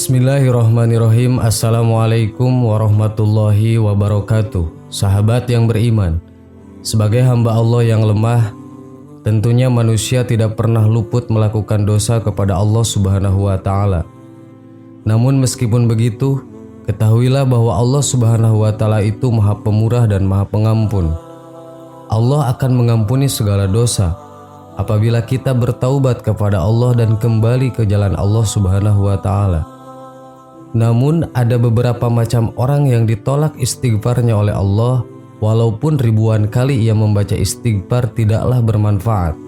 Bismillahirrahmanirrahim. Assalamualaikum warahmatullahi wabarakatuh. Sahabat yang beriman, sebagai hamba Allah yang lemah, tentunya manusia tidak pernah luput melakukan dosa kepada Allah Subhanahu wa Ta'ala. Namun meskipun begitu, ketahuilah bahwa Allah Subhanahu wa Ta'ala itu Maha Pemurah dan Maha Pengampun. Allah akan mengampuni segala dosa apabila kita bertaubat kepada Allah dan kembali ke jalan Allah Subhanahu wa Ta'ala. Namun ada beberapa macam orang yang ditolak istighfarnya oleh Allah, walaupun ribuan kali ia membaca istighfar tidaklah bermanfaat.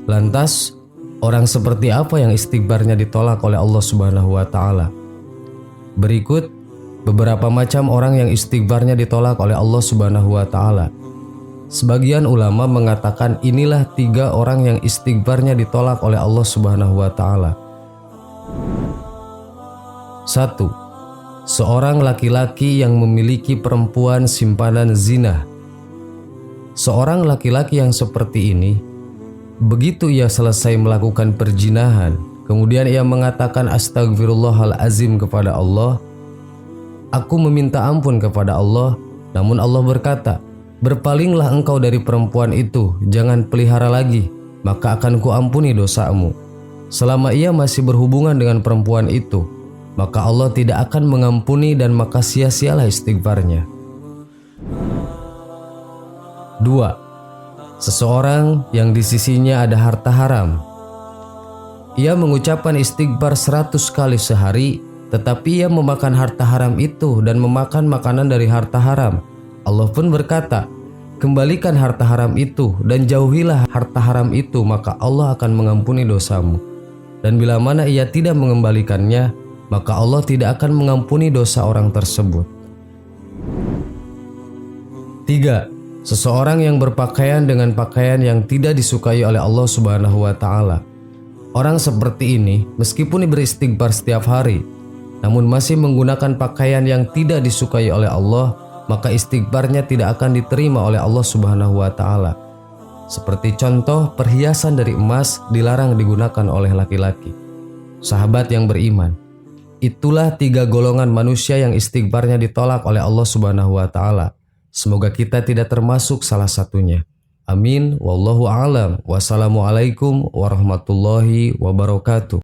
Lantas, orang seperti apa yang istighfarnya ditolak oleh Allah Subhanahu wa Ta'ala? Berikut beberapa macam orang yang istighfarnya ditolak oleh Allah Subhanahu wa Ta'ala. Sebagian ulama mengatakan inilah 3 orang yang istighfarnya ditolak oleh Allah Subhanahu wa Ta'ala. 1. Seorang laki-laki yang memiliki perempuan simpanan zina. Seorang laki-laki yang seperti ini, begitu ia selesai melakukan perzinahan, kemudian ia mengatakan astagfirullahalazim kepada Allah, aku meminta ampun kepada Allah, namun Allah berkata, berpalinglah engkau dari perempuan itu, jangan pelihara lagi, maka akan kuampuni dosamu. Selama ia masih berhubungan dengan perempuan itu, maka Allah tidak akan mengampuni dan maka sia-sialah istighfarnya. 2. Seseorang yang di sisinya ada harta haram. Ia mengucapkan istighfar 100 kali sehari, tetapi ia memakan harta haram itu dan memakan makanan dari harta haram. Allah pun berkata, kembalikan harta haram itu dan jauhilah harta haram itu, maka Allah akan mengampuni dosamu. Dan bila mana ia tidak mengembalikannya, maka Allah tidak akan mengampuni dosa orang tersebut. 3. Seseorang yang berpakaian dengan pakaian yang tidak disukai oleh Allah Subhanahu wa Ta'ala. Orang seperti ini meskipun beristighfar setiap hari, namun masih menggunakan pakaian yang tidak disukai oleh Allah, maka istighfarnya tidak akan diterima oleh Allah Subhanahu wa Ta'ala. Seperti contoh, perhiasan dari emas dilarang digunakan oleh laki-laki. Sahabat yang beriman, itulah 3 golongan manusia yang istighfarnya ditolak oleh Allah Subhanahu wa Ta'ala. Semoga kita tidak termasuk salah satunya. Amin. Wallahu a'lam. Wassalamualaikum warahmatullahi wabarakatuh.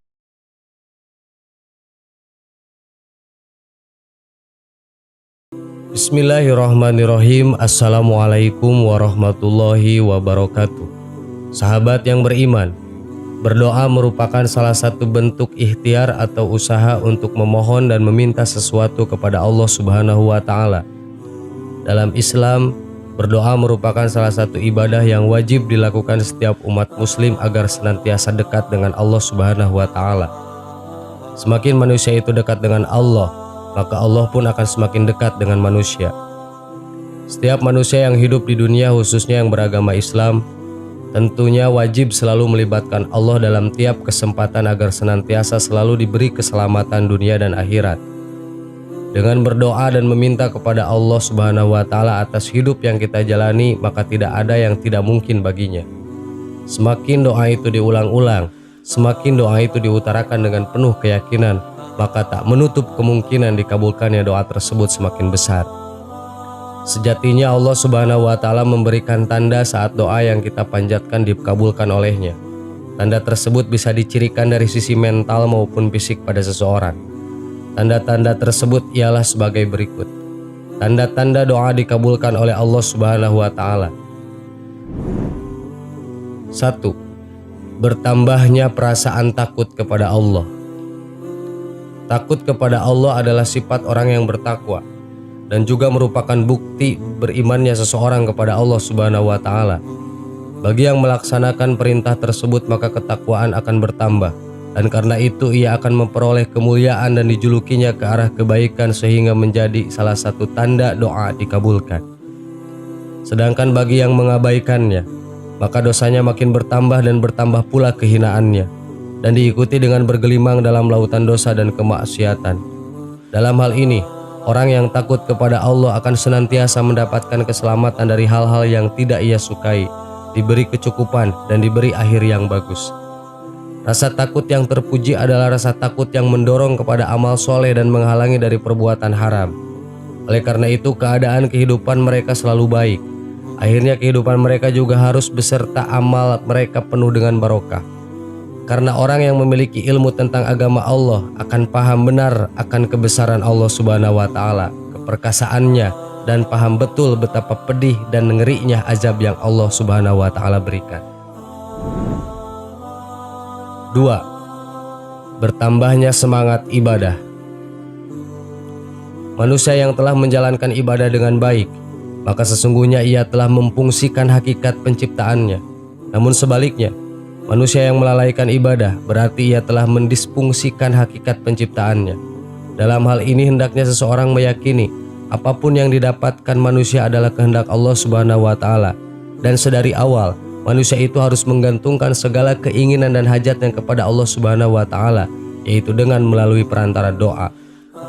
Bismillahirrahmanirrahim. Assalamualaikum warahmatullahi wabarakatuh. Sahabat yang beriman, berdoa merupakan salah satu bentuk ikhtiar atau usaha untuk memohon dan meminta sesuatu kepada Allah Subhanahu wa Ta'ala. Dalam Islam, berdoa merupakan salah satu ibadah yang wajib dilakukan setiap umat muslim agar senantiasa dekat dengan Allah Subhanahu wa Ta'ala. Semakin manusia itu dekat dengan Allah, maka Allah pun akan semakin dekat dengan manusia. Setiap manusia yang hidup di dunia, khususnya yang beragama Islam, tentunya wajib selalu melibatkan Allah dalam tiap kesempatan agar senantiasa selalu diberi keselamatan dunia dan akhirat. Dengan berdoa dan meminta kepada Allah Subhanahu wa Ta'ala atas hidup yang kita jalani, maka tidak ada yang tidak mungkin baginya. Semakin doa itu diulang-ulang, semakin doa itu diutarakan dengan penuh keyakinan, maka tak menutup kemungkinan dikabulkannya doa tersebut semakin besar. Sejatinya Allah Subhanahu wa Ta'ala memberikan tanda saat doa yang kita panjatkan dikabulkan olehnya. Tanda tersebut bisa dicirikan dari sisi mental maupun fisik pada seseorang. Tanda-tanda tersebut ialah sebagai berikut. Tanda-tanda doa dikabulkan oleh Allah Subhanahu wa Ta'ala. 1. Bertambahnya perasaan takut kepada Allah. Takut kepada Allah adalah sifat orang yang bertakwa dan juga merupakan bukti berimannya seseorang kepada Allah Subhanahu wa Ta'ala. Bagi yang melaksanakan perintah tersebut, maka ketakwaan akan bertambah, dan karena itu ia akan memperoleh kemuliaan dan dijulukinya ke arah kebaikan sehingga menjadi salah satu tanda doa dikabulkan. Sedangkan bagi yang mengabaikannya, maka dosanya makin bertambah dan bertambah pula kehinaannya, dan diikuti dengan bergelimang dalam lautan dosa dan kemaksiatan. Dalam hal ini, orang yang takut kepada Allah akan senantiasa mendapatkan keselamatan dari hal-hal yang tidak ia sukai, diberi kecukupan dan diberi akhir yang bagus. Rasa takut yang terpuji adalah rasa takut yang mendorong kepada amal soleh dan menghalangi dari perbuatan haram. Oleh karena itu, keadaan kehidupan mereka selalu baik. Akhirnya kehidupan mereka juga harus beserta amal mereka penuh dengan barokah. Karena orang yang memiliki ilmu tentang agama Allah akan paham benar akan kebesaran Allah Subhanahu wa Ta'ala, keperkasaannya, dan paham betul betapa pedih dan ngerinya azab yang Allah Subhanahu wa Ta'ala berikan. 2. Bertambahnya semangat ibadah. Manusia yang telah menjalankan ibadah dengan baik, maka sesungguhnya ia telah memfungsikan hakikat penciptaannya. Namun sebaliknya, manusia yang melalaikan ibadah berarti ia telah mendisfungsikan hakikat penciptaannya. Dalam hal ini hendaknya seseorang meyakini apapun yang didapatkan manusia adalah kehendak Allah Subhanahu wa Ta'ala, dan sedari awal manusia itu harus menggantungkan segala keinginan dan hajatnya kepada Allah Subhanahu wa Ta'ala, yaitu dengan melalui perantara doa.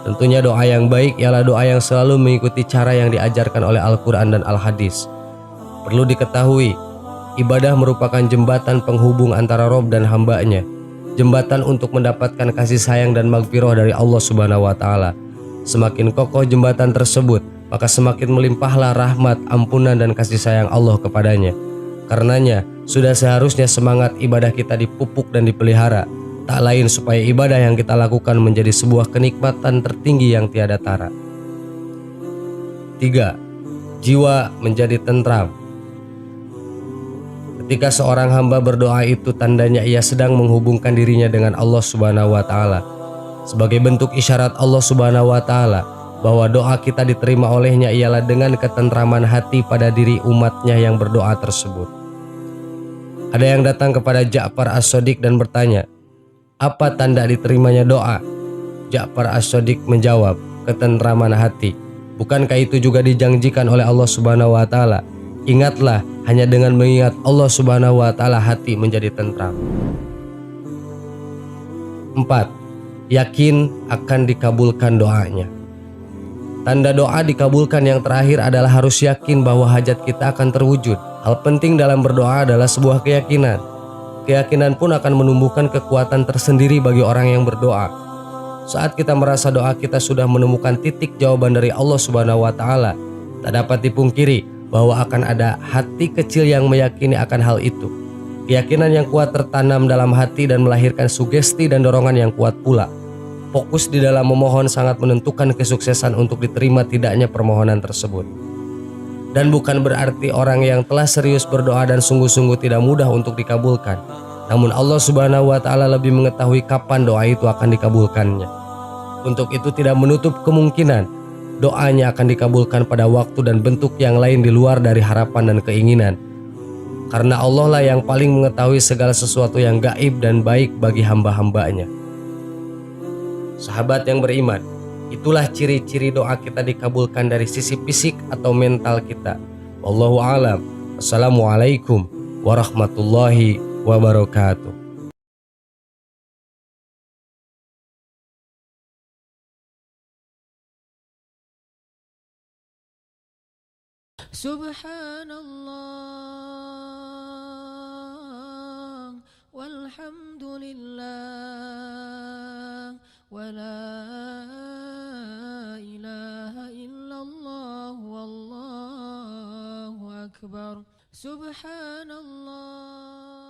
Tentunya doa yang baik ialah doa yang selalu mengikuti cara yang diajarkan oleh Al-Quran dan Al-Hadis. Perlu diketahui, ibadah merupakan jembatan penghubung antara Rob dan hambanya, jembatan untuk mendapatkan kasih sayang dan magfirah dari Allah Subhanahu wa Ta'ala. Semakin kokoh jembatan tersebut, maka semakin melimpahlah rahmat, ampunan, dan kasih sayang Allah kepadanya. Karenanya, sudah seharusnya semangat ibadah kita dipupuk dan dipelihara, tak lain supaya ibadah yang kita lakukan menjadi sebuah kenikmatan tertinggi yang tiada tara. 3. Jiwa menjadi tentram. Ketika seorang hamba berdoa itu tandanya ia sedang menghubungkan dirinya dengan Allah Subhanahu wa Ta'ala. Sebagai bentuk isyarat Allah Subhanahu wa Ta'ala bahwa doa kita diterima olehnya ialah dengan ketentraman hati pada diri umatnya yang berdoa tersebut. Ada yang datang kepada Ja'far As-Shadiq dan bertanya, apa tanda diterimanya doa? Ja'far As-Shadiq menjawab, ketentraman hati. Bukankah itu juga dijanjikan oleh Allah Subhanahu wa Ta'ala? Ingatlah, hanya dengan mengingat Allah Subhanahu wa Ta'ala hati menjadi tentram. 4. Yakin akan dikabulkan doanya. Tanda doa dikabulkan yang terakhir adalah harus yakin bahwa hajat kita akan terwujud. Hal penting dalam berdoa adalah sebuah keyakinan. Keyakinan pun akan menumbuhkan kekuatan tersendiri bagi orang yang berdoa. Saat kita merasa doa kita sudah menemukan titik jawaban dari Allah Subhanahu wa Ta'ala, tak dapat dipungkiri bahwa akan ada hati kecil yang meyakini akan hal itu. Keyakinan yang kuat tertanam dalam hati dan melahirkan sugesti dan dorongan yang kuat pula. Fokus di dalam memohon sangat menentukan kesuksesan untuk diterima tidaknya permohonan tersebut. Dan bukan berarti orang yang telah serius berdoa dan sungguh-sungguh tidak mudah untuk dikabulkan. Namun Allah Subhanahu wa Ta'ala lebih mengetahui kapan doa itu akan dikabulkannya. Untuk itu tidak menutup kemungkinan doanya akan dikabulkan pada waktu dan bentuk yang lain di luar dari harapan dan keinginan. Karena Allah lah yang paling mengetahui segala sesuatu yang gaib dan baik bagi hamba-hambanya. Sahabat yang beriman, itulah ciri-ciri doa kita dikabulkan dari sisi fisik atau mental kita. Wallahu a'lam. Assalamualaikum warahmatullahi wabarakatuh. Subhanallah walhamdulillah wala ilaha illallah wallahu akbar. Subhanallah.